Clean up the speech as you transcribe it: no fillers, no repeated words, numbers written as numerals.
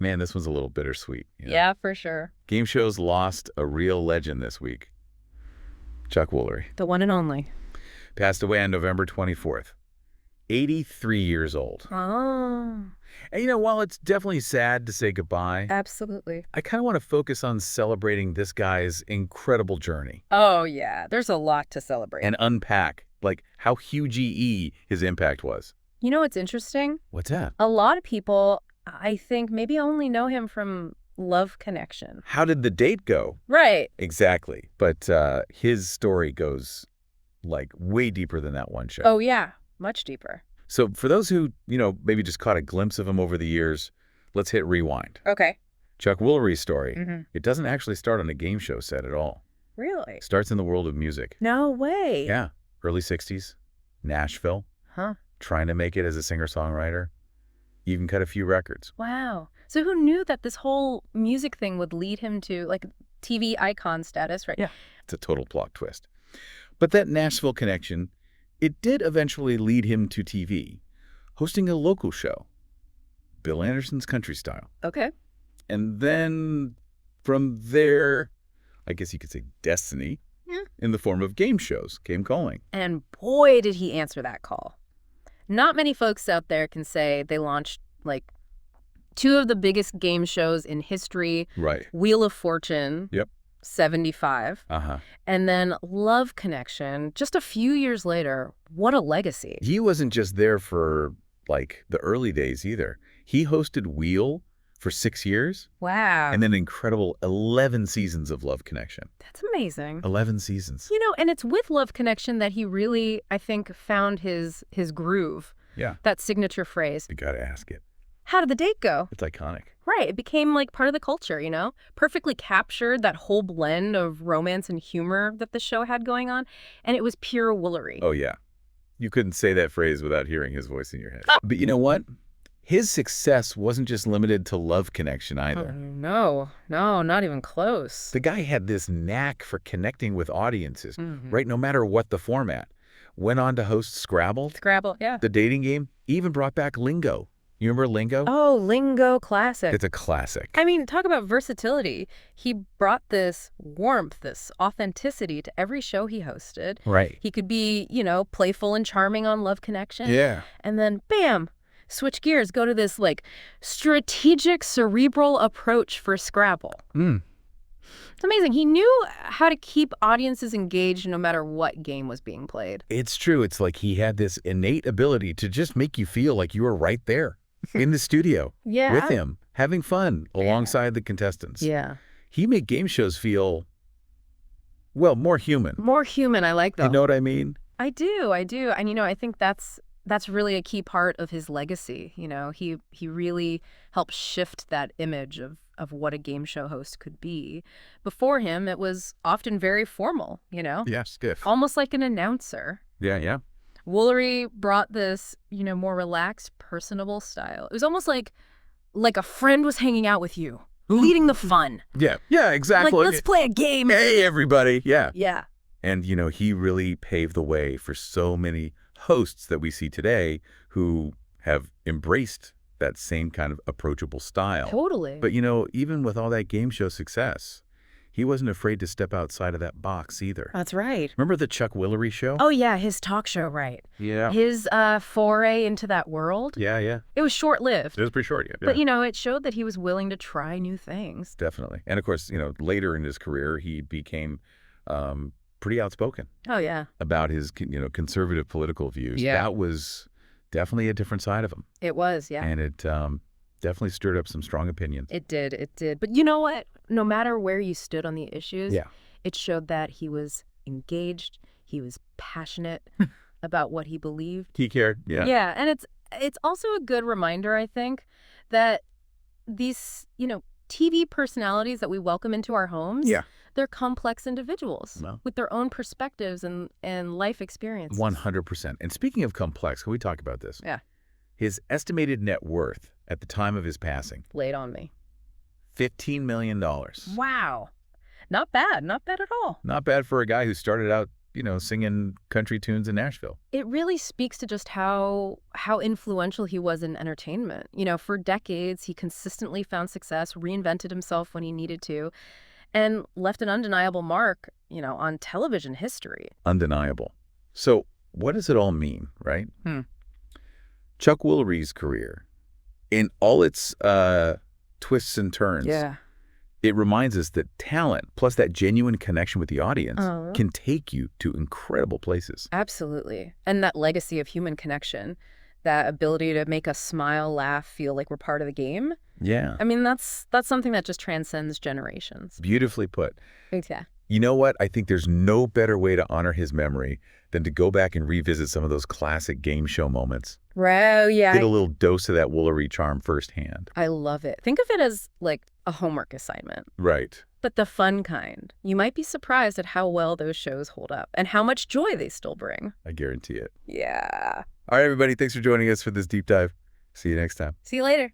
Man, this one's a little bittersweet. Yeah, for sure. Game shows lost a real legend this week. Chuck Woolery. The one and only. Passed away on November 24th. 83 years old. Oh. And while it's definitely sad to say goodbye, Absolutely. I kind of want to focus on celebrating this guy's incredible journey. Oh, yeah. There's a lot to celebrate. And unpack, how huge his impact was. You know what's interesting? What's that? A lot of people, I think, maybe only know him from Love Connection. How did the date go? Right. Exactly. But his story goes, way deeper than that one show. Oh, yeah. Much deeper. So for those who, maybe just caught a glimpse of him over the years, let's hit rewind. Okay. Chuck Woolery's story, Mm-hmm. it doesn't actually start on a game show set at all. Really? It starts in the world of music. No way. Yeah. Early 60s, Nashville, Huh. trying to make it as a singer-songwriter, even cut a few records. Wow. So who knew that this whole music thing would lead him to, TV icon status, right? Yeah. It's a total plot twist. But that Nashville connection, it did eventually lead him to TV, hosting a local show, Bill Anderson's Country Style. Okay. And then from there, I guess you could say destiny, in the form of game shows, came calling. And boy, did he answer that call. Not many folks out there can say they launched, two of the biggest game shows in history. Right. Wheel of Fortune. Yep. 75. Uh-huh. And then Love Connection, just a few years later. What a legacy. He wasn't just there for, the early days either. He hosted Wheel for 6 years. Wow. And then an incredible 11 seasons of Love Connection. That's amazing. 11 seasons. And it's with Love Connection that he really, I think, found his groove. Yeah. That signature phrase. You gotta ask it. How did the date go? It's iconic. Right. It became part of the culture, Perfectly captured that whole blend of romance and humor that the show had going on. And it was pure Woolery. Oh, yeah. You couldn't say that phrase without hearing his voice in your head. But you know what? His success wasn't just limited to Love Connection either. No, not even close. The guy had this knack for connecting with audiences, right? No matter what the format. Went on to host Scrabble. Scrabble, yeah. The dating game. Even brought back Lingo. You remember Lingo? Oh, Lingo classic. It's a classic. I mean, talk about versatility. He brought this warmth, this authenticity to every show he hosted. Right. He could be, playful and charming on Love Connection. Yeah. And then, bam, switch gears, go to this, strategic, cerebral approach for Scrabble. It's amazing. He knew how to keep audiences engaged no matter what game was being played. It's true. It's like he had this innate ability to just make you feel like you were right there in the studio with him, having fun alongside the contestants. Yeah. He made game shows feel, more human. More human, I like that. You know what I mean? I do. And, I think that's really a key part of his legacy. He really helped shift that image of what a game show host could be. Before him, it was often very formal, Yeah, stiff. almost like an announcer. Yeah. Woolery brought this, more relaxed, personable style. It was almost like a friend was hanging out with you, leading the fun. Yeah, exactly. Let's play a game. Hey, everybody. Yeah. Yeah. And, he really paved the way for so many hosts that we see today who have embraced that same kind of approachable style. Totally. But, even with all that game show success, he wasn't afraid to step outside of that box either. That's right. Remember the Chuck Woolery show? Oh, yeah, his talk show, right. Yeah. His foray into that world. Yeah. It was short-lived. It was pretty short, yeah. But, it showed that he was willing to try new things. Definitely. And, of course, later in his career, he became pretty outspoken. Oh, yeah. About his, conservative political views. Yeah. That was definitely a different side of him. It was, yeah. And it definitely stirred up some strong opinions. It did. But you know what? No matter where you stood on the issues, Yeah. it showed that he was engaged, he was passionate about what he believed. He cared, yeah. Yeah, and it's also a good reminder, I think, that these, TV personalities that we welcome into our homes, Yeah. they're complex individuals Well. with their own perspectives and life experiences. 100%. And speaking of complex, can we talk about this? Yeah. His estimated net worth at the time of his passing, Laid on me. $15 million. Wow. Not bad at all. Not bad for a guy who started out singing country tunes in Nashville. It really speaks to just how influential he was in entertainment. For decades, he consistently found success, reinvented himself when he needed to, and left an undeniable mark, on television history. Undeniable. So what does it all mean, right? Chuck Woolery's career, in all its twists and turns, it reminds us that talent, plus that genuine connection with the audience, can take you to incredible places. Absolutely. And that legacy of human connection, that ability to make us smile, laugh, feel like we're part of the game. Yeah. I mean, that's something that just transcends generations. Beautifully put. Yeah. You know what? I think there's no better way to honor his memory than to go back and revisit some of those classic game show moments. Right, yeah. Get a little dose of that Woolery charm firsthand. I love it. Think of it as like a homework assignment. Right. But the fun kind. You might be surprised at how well those shows hold up and how much joy they still bring. I guarantee it. Yeah. All right, everybody. Thanks for joining us for this deep dive. See you next time. See you later.